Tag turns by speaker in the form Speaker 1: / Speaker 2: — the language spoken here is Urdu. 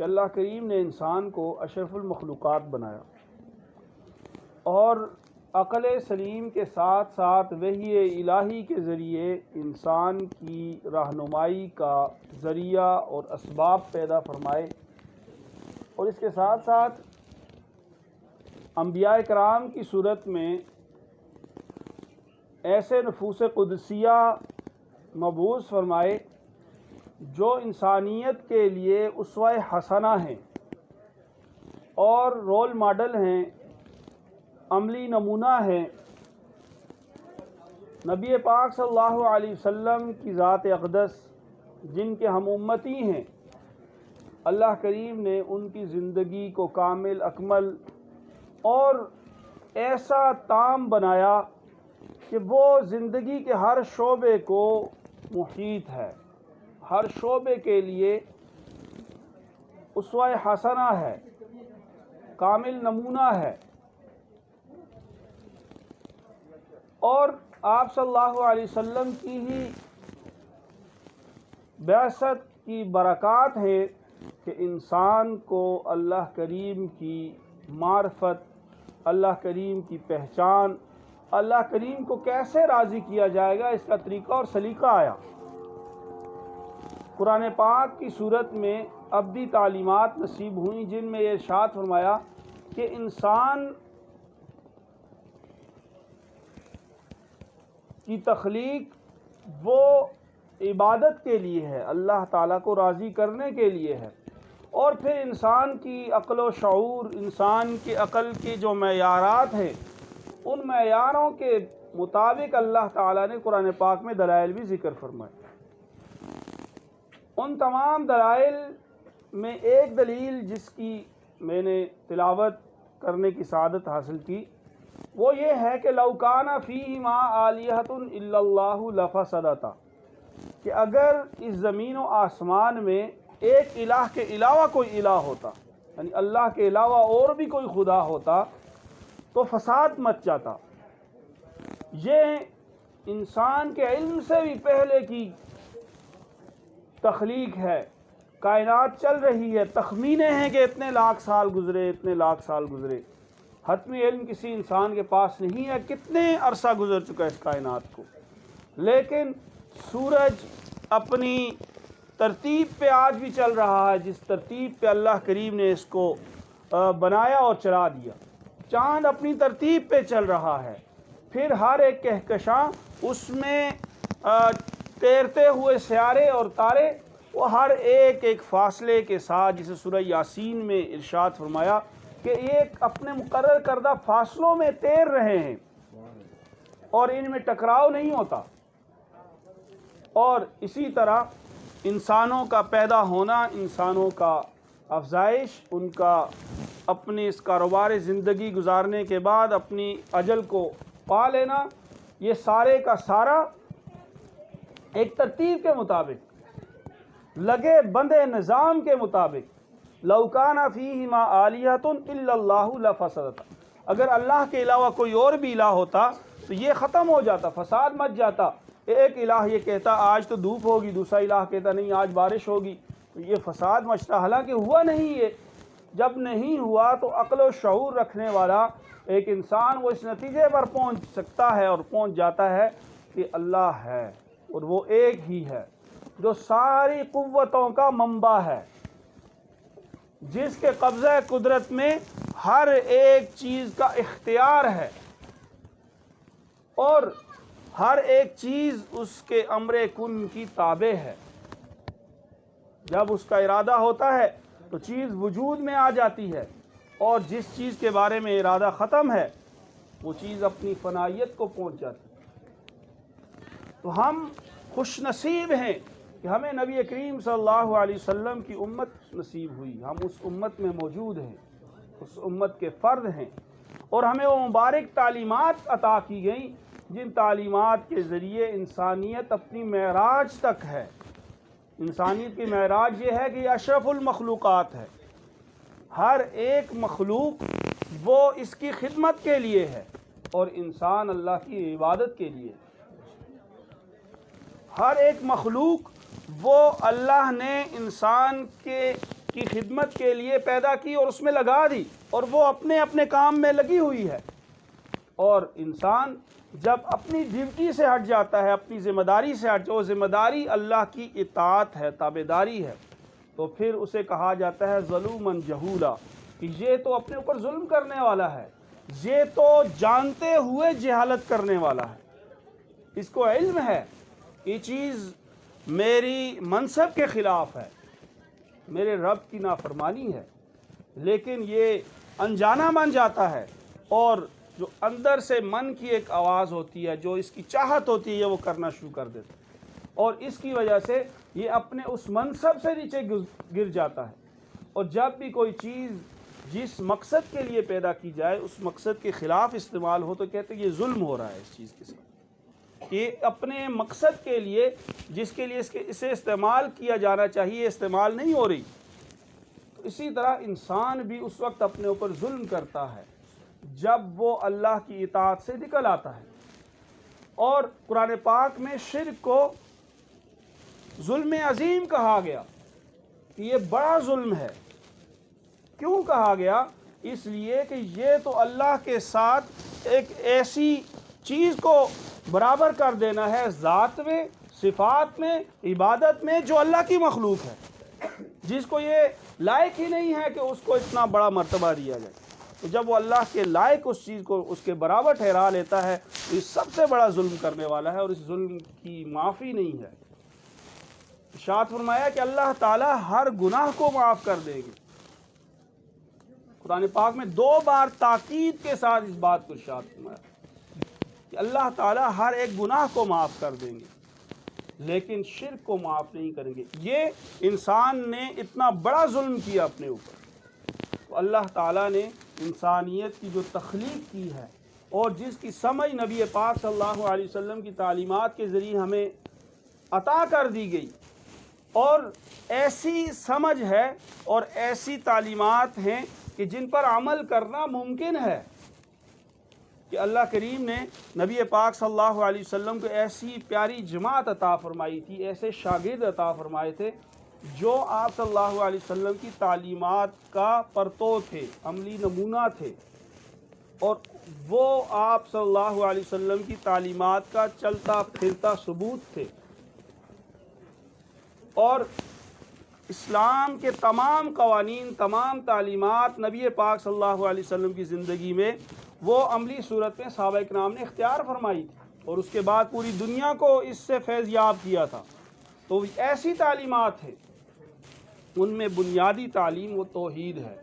Speaker 1: کہ اللہ کریم نے انسان کو اشرف المخلوقات بنایا اور عقل سلیم کے ساتھ ساتھ وحی الہی کے ذریعے انسان کی رہنمائی کا ذریعہ اور اسباب پیدا فرمائے، اور اس کے ساتھ ساتھ انبیاء کرام کی صورت میں ایسے نفوس قدسیہ مبعوث فرمائے جو انسانیت کے لیے اسوہ حسنہ ہیں اور رول ماڈل ہیں، عملی نمونہ ہیں۔ نبی پاک صلی اللہ علیہ وسلم کی ذات اقدس جن کے ہم امتی ہیں، اللہ کریم نے ان کی زندگی کو کامل اکمل اور ایسا تام بنایا کہ وہ زندگی کے ہر شعبے کو محیط ہے، ہر شعبے کے لیے اسوہ حسنہ ہے، کامل نمونہ ہے۔ اور آپ صلی اللہ علیہ وسلم کی ہی بعثت کی برکات ہے کہ انسان کو اللہ کریم کی معرفت، اللہ کریم کی پہچان، اللہ کریم کو کیسے راضی کیا جائے گا اس کا طریقہ اور سلیقہ آیا۔ قرآن پاک کی صورت میں ابدی تعلیمات نصیب ہوئیں جن میں یہ ارشاد فرمایا کہ انسان کی تخلیق وہ عبادت کے لیے ہے، اللہ تعالیٰ کو راضی کرنے کے لیے ہے، اور پھر انسان کی عقل و شعور، انسان کی عقل کے جو معیارات ہیں ان معیاروں کے مطابق اللہ تعالیٰ نے قرآن پاک میں دلائل بھی ذکر فرمائے۔ ان تمام دلائل میں ایک دلیل جس کی میں نے تلاوت کرنے کی سعادت حاصل کی وہ یہ ہے کہ لو کان فیہما آلیہۃ الا اللہ لفسدتا، کہ اگر اس زمین و آسمان میں ایک الہ کے علاوہ کوئی الہ ہوتا، یعنی اللہ کے علاوہ اور بھی کوئی خدا ہوتا تو فساد مچ جاتا۔ یہ انسان کے علم سے بھی پہلے کی تخلیق ہے، کائنات چل رہی ہے، تخمینے ہیں کہ اتنے لاکھ سال گزرے، اتنے لاکھ سال گزرے، حتمی علم کسی انسان کے پاس نہیں ہے کتنے عرصہ گزر چکا ہے اس کائنات کو، لیکن سورج اپنی ترتیب پہ آج بھی چل رہا ہے، جس ترتیب پہ اللہ کریم نے اس کو بنایا اور چلا دیا۔ چاند اپنی ترتیب پہ چل رہا ہے، پھر ہر ایک کہکشاں اس میں تیرتے ہوئے سیارے اور تارے وہ ہر ایک ایک فاصلے کے ساتھ، جسے سورہ یاسین میں ارشاد فرمایا کہ ایک اپنے مقرر کردہ فاصلوں میں تیر رہے ہیں اور ان میں ٹکراؤ نہیں ہوتا۔ اور اسی طرح انسانوں کا پیدا ہونا، انسانوں کا افزائش، ان کا اپنی اس کاروبار زندگی گزارنے کے بعد اپنی اجل کو پا لینا، یہ سارے کا سارا ایک ترتیب کے مطابق، لگے بندے نظام کے مطابق۔ لو کان فیہما آلیہۃ الا اللہ لفسدتا، اگر اللہ کے علاوہ کوئی اور بھی الہ ہوتا تو یہ ختم ہو جاتا، فساد مچ جاتا۔ ایک الہ یہ کہتا آج تو دھوپ ہوگی، دوسرا الہ کہتا نہیں آج بارش ہوگی، تو یہ فساد مچتا، حالانکہ ہوا نہیں۔ یہ جب نہیں ہوا تو عقل و شعور رکھنے والا ایک انسان وہ اس نتیجے پر پہنچ سکتا ہے اور پہنچ جاتا ہے کہ اللہ ہے، اور وہ ایک ہی ہے جو ساری قوتوں کا منبع ہے، جس کے قبضہ قدرت میں ہر ایک چیز کا اختیار ہے، اور ہر ایک چیز اس کے امر کن کی تابع ہے۔ جب اس کا ارادہ ہوتا ہے تو چیز وجود میں آ جاتی ہے، اور جس چیز کے بارے میں ارادہ ختم ہے وہ چیز اپنی فنائیت کو پہنچ جاتی ہے۔ تو ہم خوش نصیب ہیں کہ ہمیں نبی کریم صلی اللہ علیہ وسلم کی امت نصیب ہوئی، ہم اس امت میں موجود ہیں، اس امت کے فرد ہیں، اور ہمیں وہ مبارک تعلیمات عطا کی گئیں جن تعلیمات کے ذریعے انسانیت اپنی معراج تک ہے۔ انسانیت کی معراج یہ ہے کہ یہ اشرف المخلوقات ہے، ہر ایک مخلوق وہ اس کی خدمت کے لیے ہے، اور انسان اللہ کی عبادت کے لیے۔ ہر ایک مخلوق وہ اللہ نے انسان کے کی خدمت کے لیے پیدا کی اور اس میں لگا دی، اور وہ اپنے اپنے کام میں لگی ہوئی ہے۔ اور انسان جب اپنی ڈیوٹی سے ہٹ جاتا ہے، اپنی ذمہ داری سے ہٹ جاتا ہے، وہ ذمہ داری اللہ کی اطاعت ہے، تابعداری ہے، تو پھر اسے کہا جاتا ہے ظلوماً جہولا، کہ یہ تو اپنے اوپر ظلم کرنے والا ہے، یہ تو جانتے ہوئے جہالت کرنے والا ہے۔ اس کو علم ہے یہ چیز میری منصب کے خلاف ہے، میرے رب کی نافرمانی ہے، لیکن یہ انجانا بن جاتا ہے، اور جو اندر سے من کی ایک آواز ہوتی ہے، جو اس کی چاہت ہوتی ہے، وہ کرنا شروع کر دیتا ہے، اور اس کی وجہ سے یہ اپنے اس منصب سے نیچے گر جاتا ہے۔ اور جب بھی کوئی چیز جس مقصد کے لیے پیدا کی جائے اس مقصد کے خلاف استعمال ہو تو کہتے ہیں یہ ظلم ہو رہا ہے اس چیز کے ساتھ، یہ اپنے مقصد کے لیے جس کے لیے اسے استعمال کیا جانا چاہیے استعمال نہیں ہو رہی۔ تو اسی طرح انسان بھی اس وقت اپنے اوپر ظلم کرتا ہے جب وہ اللہ کی اطاعت سے نکل آتا ہے۔ اور قرآن پاک میں شرک کو ظلم عظیم کہا گیا کہ یہ بڑا ظلم ہے۔ کیوں کہا گیا؟ اس لیے کہ یہ تو اللہ کے ساتھ ایک ایسی چیز کو برابر کر دینا ہے ذات میں، صفات میں، عبادت میں، جو اللہ کی مخلوق ہے، جس کو یہ لائق ہی نہیں ہے کہ اس کو اتنا بڑا مرتبہ دیا جائے۔ تو جب وہ اللہ کے لائق اس چیز کو اس کے برابر ٹھہرا لیتا ہے تو یہ سب سے بڑا ظلم کرنے والا ہے، اور اس ظلم کی معافی نہیں ہے۔ ارشاد فرمایا کہ اللہ تعالیٰ ہر گناہ کو معاف کر دے گے۔ قرآن پاک میں 2 بار تاکید کے ساتھ اس بات کو ارشاد فرمایا کہ اللہ تعالیٰ ہر ایک گناہ کو معاف کر دیں گے، لیکن شرک کو معاف نہیں کریں گے۔ یہ انسان نے اتنا بڑا ظلم کیا اپنے اوپر، تو اللہ تعالیٰ نے انسانیت کی جو تخلیق کی ہے اور جس کی سمجھ نبی پاک صلی اللہ علیہ وسلم کی تعلیمات کے ذریعے ہمیں عطا کر دی گئی، اور ایسی سمجھ ہے اور ایسی تعلیمات ہیں کہ جن پر عمل کرنا ممکن ہے، کہ اللہ کریم نے نبی پاک صلی اللہ علیہ وسلم کو ایسی پیاری جماعت عطا فرمائی تھی، ایسے شاگرد عطا فرمائے تھے جو آپ صلی اللہ علیہ وسلم کی تعلیمات کا پرتو تھے، عملی نمونہ تھے، اور وہ آپ صلی اللہ علیہ وسلم کی تعلیمات کا چلتا پھرتا ثبوت تھے، اور اسلام کے تمام قوانین، تمام تعلیمات نبی پاک صلی اللہ علیہ وسلم کی زندگی میں وہ عملی صورت میں صحابہ کرام نے اختیار فرمائی تھی، اور اس کے بعد پوری دنیا کو اس سے فیض یاب کیا تھا۔ تو ایسی تعلیمات ہیں، ان میں بنیادی تعلیم وہ توحید ہے۔